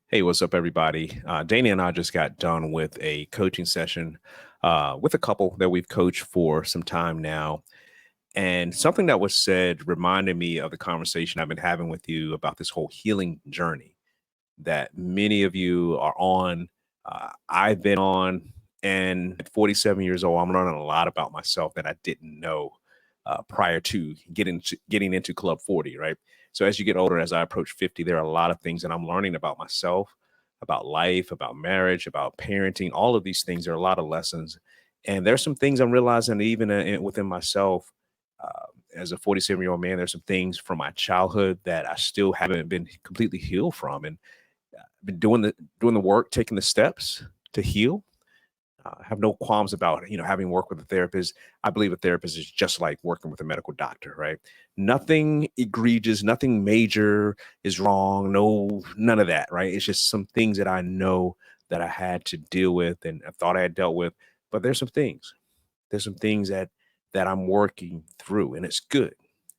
Hey, what's up, everybody? Dana and I just got done with a coaching session with a couple that we've coached for some time now. And something that was said reminded me of the conversation I've been having with you about this whole healing journey that many of you are on. I've been on, and at 47 years old, I'm learning a lot about myself that I didn't know prior to getting into Club 40. Right. So as you get older, as I approach 50, there are a lot of things that I'm learning about myself, about life, about marriage, about parenting. All of these things. There are a lot of lessons, and there's some things I'm realizing even within myself. As a 47-year-old man, there's some things from my childhood that I still haven't been completely healed from, and been doing the work, taking the steps to heal. Have no qualms about having work with a therapist. I believe a therapist is just like working with a medical doctor, right? Nothing egregious, nothing major is wrong. No, none of that, right? It's just some things that I know that I had to deal with and I thought I had dealt with. But there's some things that I'm working through, and it's good.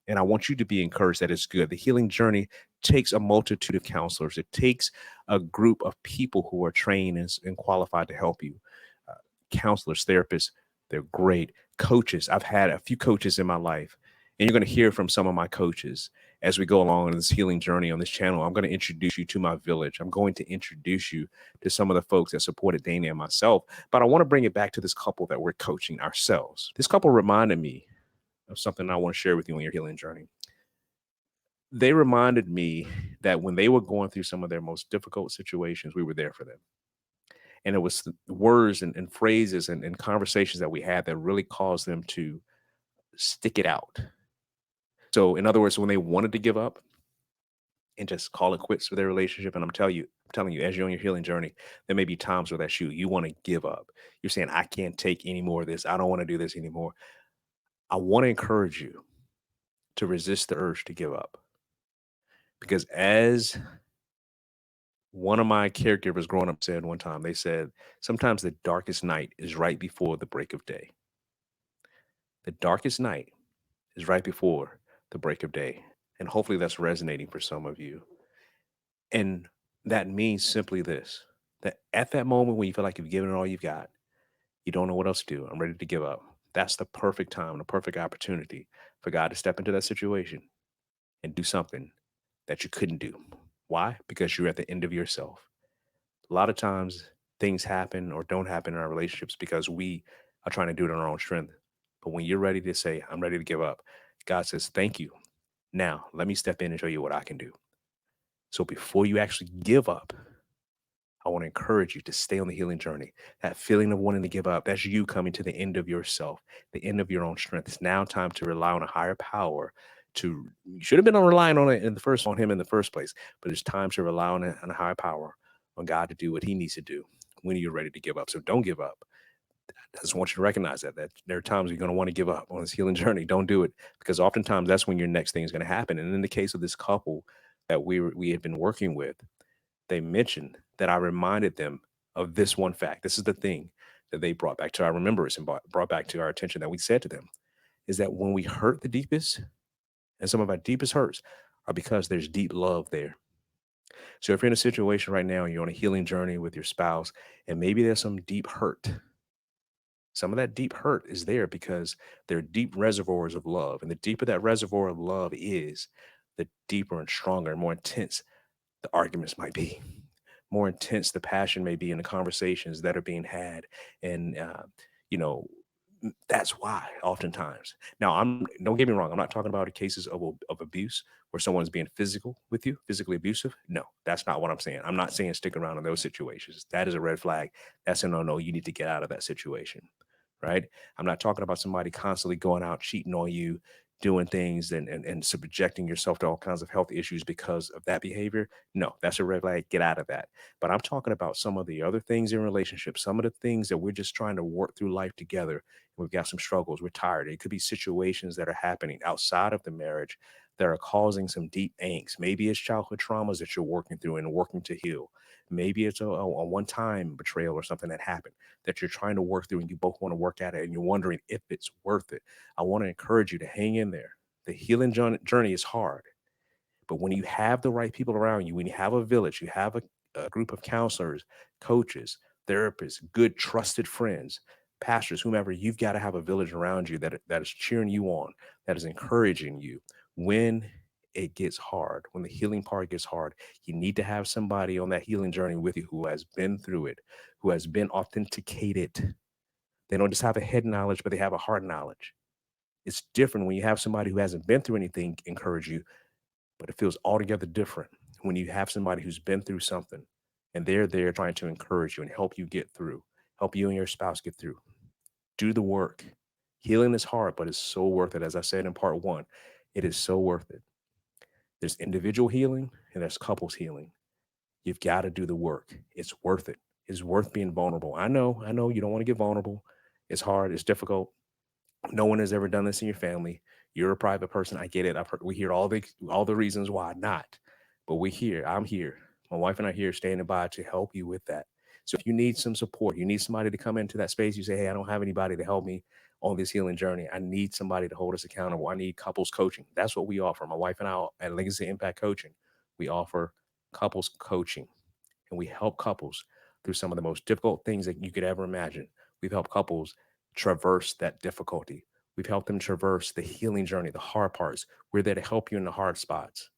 And I want you to be encouraged that it's good. The healing journey takes a multitude of counselors. It takes a group of people who are trained and qualified to help you. Uh, Counselors, therapists, they're great. Coaches, I've had a few coaches in my life, and you're going to hear from some of my coaches as we go along in this healing journey on this channel. I'm going to introduce you to my village. I'm going to introduce you to some of the folks that supported Dana and myself. But I want to bring it back to this couple that we're coaching ourselves. This couple reminded me of something I want to share with you on your healing journey. They reminded me that when they were going through some of their most difficult situations, we were there for them. And it was the words and phrases and conversations that we had that really caused them to stick it out. So, in other words, when they wanted to give up and just call it quits with their relationship, and I'm telling you, as you're on your healing journey, there may be times where that's you want to give up. You're saying, I can't take any more of this. I don't want to do this anymore. I want to encourage you to resist the urge to give up. Because as one of my caregivers growing up said one time, they said, sometimes the darkest night is right before the break of day. The darkest night is right before the break of day. And hopefully that's resonating for some of you. And that means simply this, that at that moment when you feel like you've given it all you've got, you don't know what else to do. I'm ready to give up. That's the perfect time, the perfect opportunity for God to step into that situation and do something that you couldn't do. Why? Because you're at the end of yourself. A lot of times things happen or don't happen in our relationships because we are trying to do it on our own strength. But when you're ready to say, I'm ready to give up, God says, thank you. Now, let me step in and show you what I can do. So before you actually give up, I want to encourage you to stay on the healing journey. That feeling of wanting to give up, that's you coming to the end of yourself, the end of your own strength. It's now time to rely on a higher power. You should have been on relying on it on him in the first place, but it's time to rely on a higher power, on God to do what he needs to do when you're ready to give up. So don't give up. I just want you to recognize that there are times you're going to want to give up on this healing journey. Don't do it, because oftentimes that's when your next thing is going to happen. And in the case of this couple that we had been working with, they mentioned that I reminded them of this one fact. This is the thing that they brought back to our remembrance and brought back to our attention, that we said to them, is that when we hurt the deepest, and some of our deepest hurts are because there's deep love there. So if you're in a situation right now, you're on a healing journey with your spouse, and maybe there's some deep hurt. Some of that deep hurt is there because there are deep reservoirs of love. And the deeper that reservoir of love is, the deeper and stronger and more intense the arguments might be, more intense the passion may be in the conversations that are being had. And, you know, that's why oftentimes. Now, don't get me wrong. I'm not talking about the cases of abuse where someone's being physical with you, physically abusive. No, that's not what I'm saying. I'm not saying stick around in those situations. That is a red flag. That's a no no. You need to get out of that situation, right? I'm not talking about somebody constantly going out cheating on you, doing things and subjecting yourself to all kinds of health issues because of that behavior. No, that's a red flag. Get out of that. But I'm talking about some of the other things in relationships, some of the things that we're just trying to work through life together. We've got some struggles. We're tired. It could be situations that are happening outside of the marriage that are causing some deep angst. Maybe it's childhood traumas that you're working through and working to heal. Maybe it's a one time betrayal or something that happened that you're trying to work through, and you both want to work at it and you're wondering if it's worth it. I want to encourage you to hang in there. The healing journey is hard, but when you have the right people around you, when you have a village, you have a group of counselors, coaches, therapists, good trusted friends, pastors, whomever. You've got to have a village around you that is cheering you on, that is encouraging you when it gets hard, when the healing part gets hard. You need to have somebody on that healing journey with you who has been through it, who has been authenticated. They don't just have a head knowledge, but they have a heart knowledge. It's different when you have somebody who hasn't been through anything encourage you, but it feels altogether different when you have somebody who's been through something and they're there trying to encourage you and help you get through, help you and your spouse get through. Do the work. Healing is hard, but it's so worth it. As I said in part one, it is so worth it. There's individual healing and there's couples healing. You've got to do the work. It's worth it. It's worth being vulnerable. I know you don't want to get vulnerable. It's hard, it's difficult. No one has ever done this in your family. You're a private person. I get it. I've heard, we hear all the reasons why not, but we're here. I'm here. My wife and I are here standing by to help you with that. So if you need some support, you need somebody to come into that space. You say, "Hey, I don't have anybody to help me on this healing journey. I need somebody to hold us accountable. I need couples coaching." That's what we offer. My wife and I at Legacy Impact Coaching, we offer couples coaching, and we help couples through some of the most difficult things that you could ever imagine. We've helped couples traverse that difficulty. We've helped them traverse the healing journey, the hard parts. We're there to help you in the hard spots.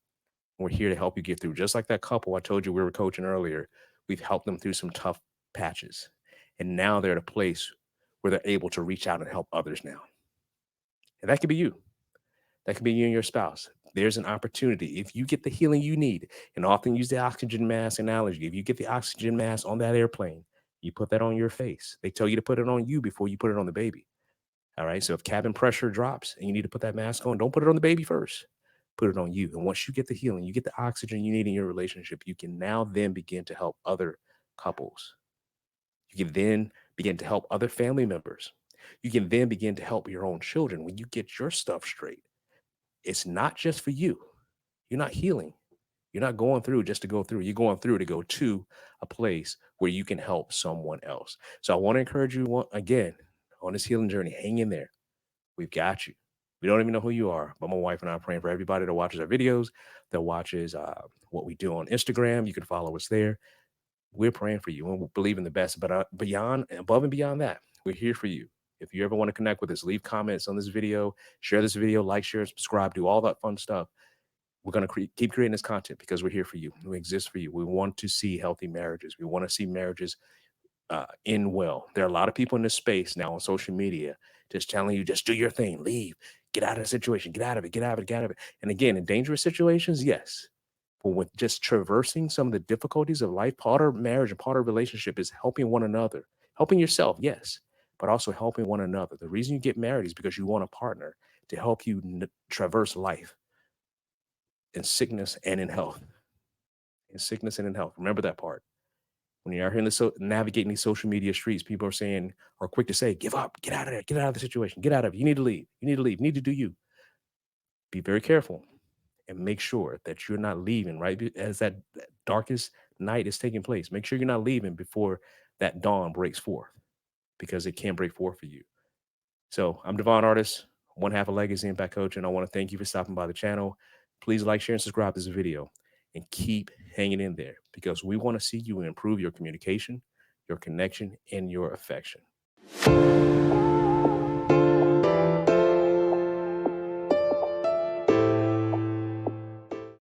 We're here to help you get through. Just like that couple I told you we were coaching earlier, we've helped them through some tough patches. And now they're at a place where they're able to reach out and help others now. And that could be you. That could be you and your spouse. There's an opportunity. If you get the healing you need, and often use the oxygen mask analogy, if you get the oxygen mask on that airplane, you put that on your face. They tell you to put it on you before you put it on the baby. All right. So if cabin pressure drops and you need to put that mask on, don't put it on the baby first. Put it on you. And once you get the healing, you get the oxygen you need in your relationship, you can now then begin to help other couples. You can then begin to help other family members. You can then begin to help your own children when you get your stuff straight. It's not just for you. You're not healing. You're not going through just to go through. You're going through to go to a place where you can help someone else. So I want to encourage you again on this healing journey. Hang in there. We've got you. We don't even know who you are, but my wife and I are praying for everybody that watches our videos, that watches what we do on Instagram. You can follow us there. We're praying for you and we believe in the best. But beyond, above and beyond that, we're here for you. If you ever want to connect with us, leave comments on this video, share this video, like, share, subscribe, do all that fun stuff. We're going to keep creating this content because we're here for you. We exist for you. We want to see healthy marriages. We want to see marriages end well. There are a lot of people in this space now on social media just telling you, just do your thing, leave, get out of the situation, get out of it, get out of it, get out of it. And again, in dangerous situations, yes. But with just traversing some of the difficulties of life, part of marriage and part of relationship is helping one another, helping yourself, yes, but also helping one another. The reason you get married is because you want a partner to help you traverse life in sickness and in health. In sickness and in health. Remember that part. When you're out here in navigating these social media streets, people are saying, are quick to say, give up, get out of there, get out of the situation, get out of it. You need to leave. You need to leave. You need to do you. Be very careful and make sure that you're not leaving as that darkest night is taking place. Make sure you're not leaving before that dawn breaks forth because it can break forth for you. So I'm Devon Artist, one half of Legacy Impact Coach, and I want to thank you for stopping by the channel. Please like, share, and subscribe to this video and keep hanging in there because we want to see you improve your communication, your connection, and your affection.